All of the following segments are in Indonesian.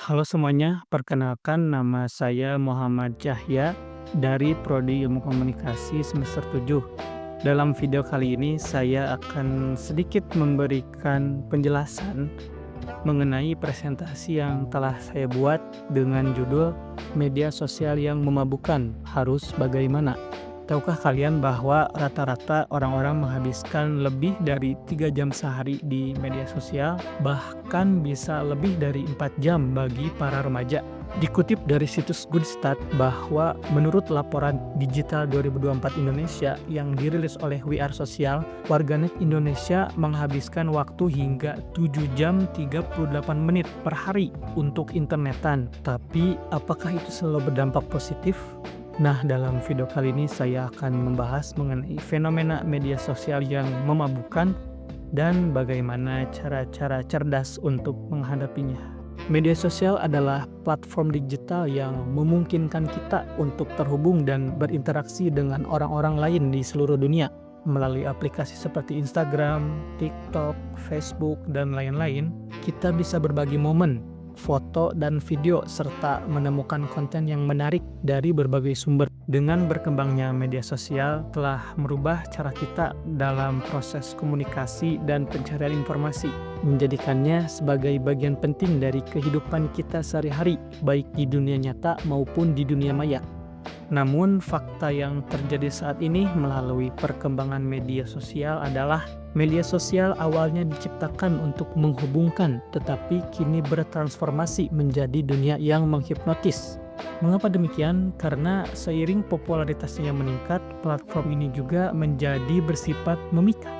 Halo semuanya, perkenalkan nama saya Muhammad Cahya dari Prodi Ilmu Komunikasi semester 7. Dalam video kali ini saya akan sedikit memberikan penjelasan mengenai presentasi yang telah saya buat dengan judul Media Sosial yang Memabukkan Harus Bagaimana. Tahukah kalian bahwa rata-rata orang-orang menghabiskan lebih dari 3 jam sehari di media sosial, bahkan bisa lebih dari 4 jam bagi para remaja. Dikutip dari situs Goodstat bahwa menurut laporan digital 2024 Indonesia yang dirilis oleh We Are Social, warganet Indonesia menghabiskan waktu hingga 7 jam 38 menit per hari untuk internetan. Tapi apakah itu selalu berdampak positif? Nah, dalam video kali ini saya akan membahas mengenai fenomena media sosial yang memabukkan dan bagaimana cara-cara cerdas untuk menghadapinya. Media sosial adalah platform digital yang memungkinkan kita untuk terhubung dan berinteraksi dengan orang-orang lain di seluruh dunia. Melalui aplikasi seperti Instagram, TikTok, Facebook, dan lain-lain, kita bisa berbagi momen, foto, dan video, serta menemukan konten yang menarik dari berbagai sumber. Dengan berkembangnya media sosial telah merubah cara kita dalam proses komunikasi dan pencarian informasi, menjadikannya sebagai bagian penting dari kehidupan kita sehari-hari, baik di dunia nyata maupun di dunia maya. Namun, fakta yang terjadi saat ini melalui perkembangan media sosial adalah media sosial awalnya diciptakan untuk menghubungkan, tetapi kini bertransformasi menjadi dunia yang menghipnotis. Mengapa demikian? Karena seiring popularitasnya yang meningkat, platform ini juga menjadi bersifat memikat.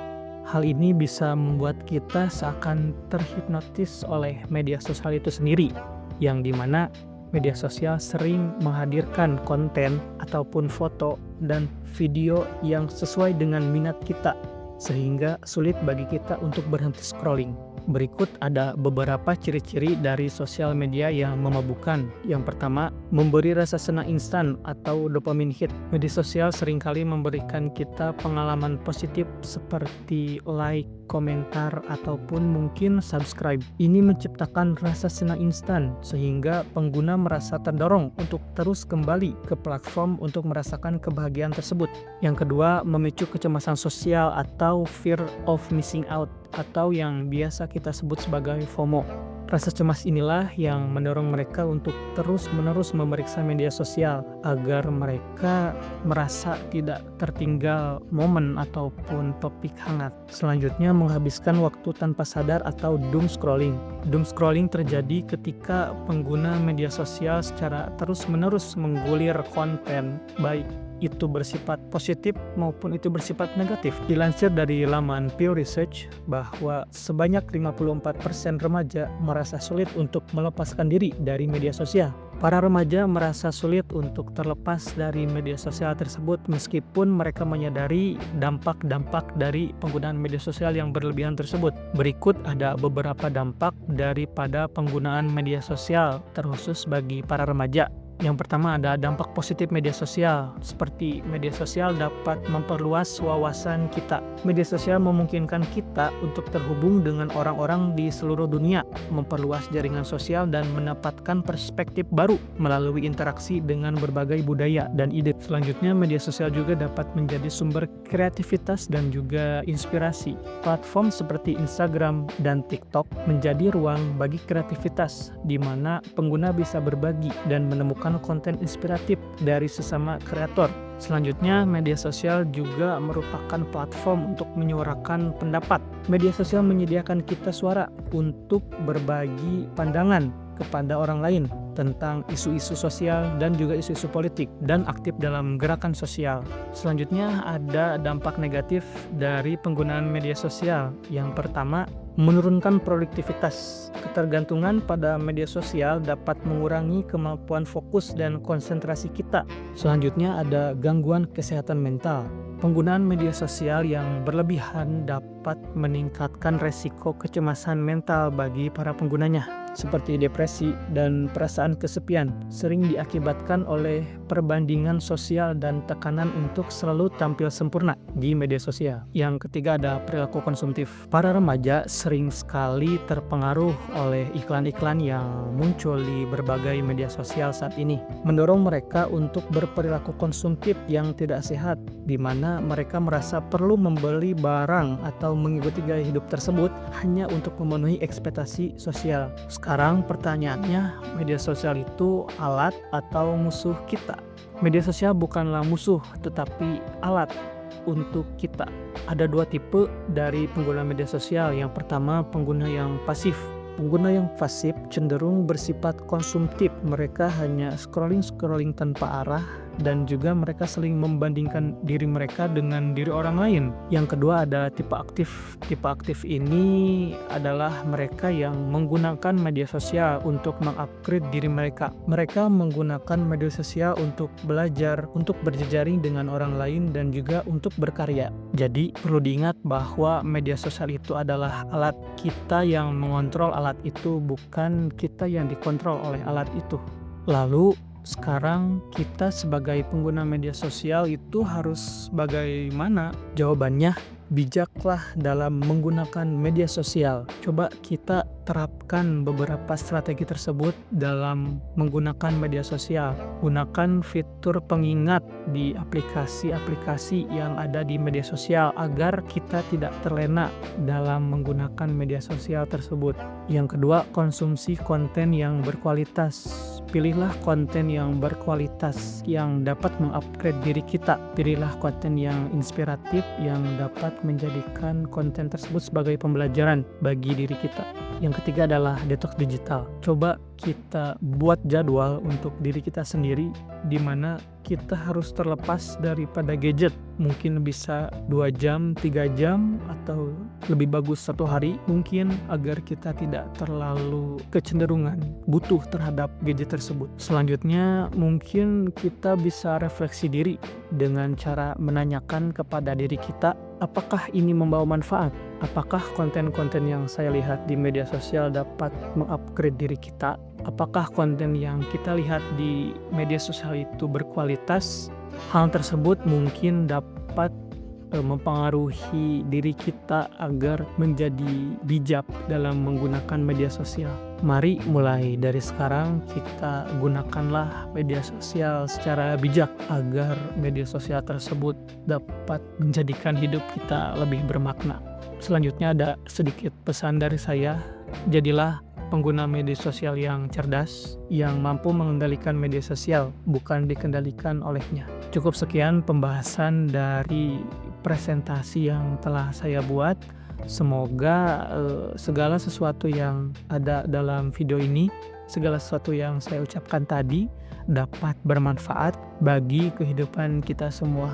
Hal ini bisa membuat kita seakan terhipnotis oleh media sosial itu sendiri, yang dimana media sosial sering menghadirkan konten ataupun foto dan video yang sesuai dengan minat kita, sehingga sulit bagi kita untuk berhenti scrolling. Berikut ada beberapa ciri-ciri dari sosial media yang memabukkan. Yang pertama, memberi rasa senang instan atau dopamine hit. Media sosial seringkali memberikan kita pengalaman positif seperti like, komentar, ataupun mungkin subscribe. Ini menciptakan rasa senang instan sehingga pengguna merasa terdorong untuk terus kembali ke platform untuk merasakan kebahagiaan tersebut. Yang kedua, memicu kecemasan sosial atau fear of missing out, atau yang biasa kita sebut sebagai FOMO. Rasa cemas inilah yang mendorong mereka untuk terus-menerus memeriksa media sosial agar mereka merasa tidak tertinggal momen ataupun topik hangat. Selanjutnya, menghabiskan waktu tanpa sadar atau doom scrolling. Doom scrolling terjadi ketika pengguna media sosial secara terus-menerus menggulir konten, baik itu bersifat positif maupun itu bersifat negatif. Dilansir dari laman Pew Research bahwa sebanyak 54% remaja merasa sulit untuk melepaskan diri dari media sosial. Para remaja merasa sulit untuk terlepas dari media sosial tersebut meskipun mereka menyadari dampak-dampak dari penggunaan media sosial yang berlebihan tersebut. Berikut ada beberapa dampak daripada penggunaan media sosial terkhusus bagi para remaja. Yang pertama, ada dampak positif media sosial. Seperti media sosial dapat memperluas wawasan kita. Media sosial memungkinkan kita untuk terhubung dengan orang-orang di seluruh dunia, memperluas jaringan sosial dan mendapatkan perspektif baru melalui interaksi dengan berbagai budaya dan ide. Selanjutnya, media sosial juga dapat menjadi sumber kreativitas dan juga inspirasi. Platform seperti Instagram dan TikTok menjadi ruang bagi kreativitas, di mana pengguna bisa berbagi dan menemukan konten inspiratif dari sesama kreator. Selanjutnya, media sosial juga merupakan platform untuk menyuarakan pendapat. Media sosial menyediakan kita suara untuk berbagi pandangan kepada orang lain tentang isu-isu sosial dan juga isu-isu politik dan aktif dalam gerakan sosial. Selanjutnya, ada dampak negatif dari penggunaan media sosial. Yang pertama, menurunkan produktivitas. Ketergantungan pada media sosial dapat mengurangi kemampuan fokus dan konsentrasi kita. Selanjutnya, ada gangguan kesehatan mental. Penggunaan media sosial yang berlebihan dapat meningkatkan resiko kecemasan mental bagi para penggunanya. seperti depresi dan perasaan kesepian, sering diakibatkan oleh perbandingan sosial dan tekanan untuk selalu tampil sempurna di media sosial. Yang ketiga ada perilaku konsumtif. Para remaja sering sekali terpengaruh oleh iklan-iklan yang muncul di berbagai media sosial saat ini, mendorong mereka untuk berperilaku konsumtif yang tidak sehat, di mana mereka merasa perlu membeli barang atau mengikuti gaya hidup tersebut hanya untuk memenuhi ekspektasi sosial. Sekarang pertanyaannya, media sosial itu alat atau musuh kita? Media sosial bukanlah musuh, tetapi alat untuk kita. Ada dua tipe dari pengguna media sosial. Yang pertama, pengguna yang pasif. Pengguna yang pasif cenderung bersifat konsumtif. Mereka hanya scrolling tanpa arah, dan juga mereka saling membandingkan diri mereka dengan diri orang lain. Yang kedua ada tipe aktif. Tipe aktif ini adalah mereka yang menggunakan media sosial untuk mengupgrade diri mereka. Mereka menggunakan media sosial untuk belajar, untuk berjejaring dengan orang lain, dan juga untuk berkarya. Jadi perlu diingat bahwa media sosial itu adalah alat, kita yang mengontrol alat itu, bukan kita yang dikontrol oleh alat itu. Lalu sekarang kita sebagai pengguna media sosial itu harus bagaimana? Jawabannya, bijaklah dalam menggunakan media sosial. Coba kita terapkan beberapa strategi tersebut dalam menggunakan media sosial. Gunakan fitur pengingat di aplikasi-aplikasi yang ada di media sosial agar kita tidak terlena dalam menggunakan media sosial tersebut. Yang kedua, konsumsi konten yang berkualitas. Pilihlah konten yang berkualitas yang dapat mengupgrade diri kita. Pilihlah konten yang inspiratif yang dapat menjadikan konten tersebut sebagai pembelajaran bagi diri kita. Yang ketiga adalah detox digital. Coba kita buat jadwal untuk diri kita sendiri, di mana kita harus terlepas daripada gadget. Mungkin bisa 2 jam, 3 jam, atau lebih bagus 1 hari mungkin, agar kita tidak terlalu kecenderungan butuh terhadap gadget tersebut. Selanjutnya mungkin kita bisa refleksi diri dengan cara menanyakan kepada diri kita, apakah ini membawa manfaat? Apakah konten-konten yang saya lihat di media sosial dapat mengupgrade diri kita? Apakah konten yang kita lihat di media sosial itu berkualitas? Hal tersebut mungkin dapat mempengaruhi diri kita agar menjadi bijak dalam menggunakan media sosial. Mari mulai dari sekarang kita gunakanlah media sosial secara bijak agar media sosial tersebut dapat menjadikan hidup kita lebih bermakna. Selanjutnya ada sedikit pesan dari saya. Jadilah pengguna media sosial yang cerdas, yang mampu mengendalikan media sosial, bukan dikendalikan olehnya. Cukup sekian pembahasan dari presentasi yang telah saya buat. Semoga segala sesuatu yang ada dalam video ini, segala sesuatu yang saya ucapkan tadi dapat bermanfaat bagi kehidupan kita semua.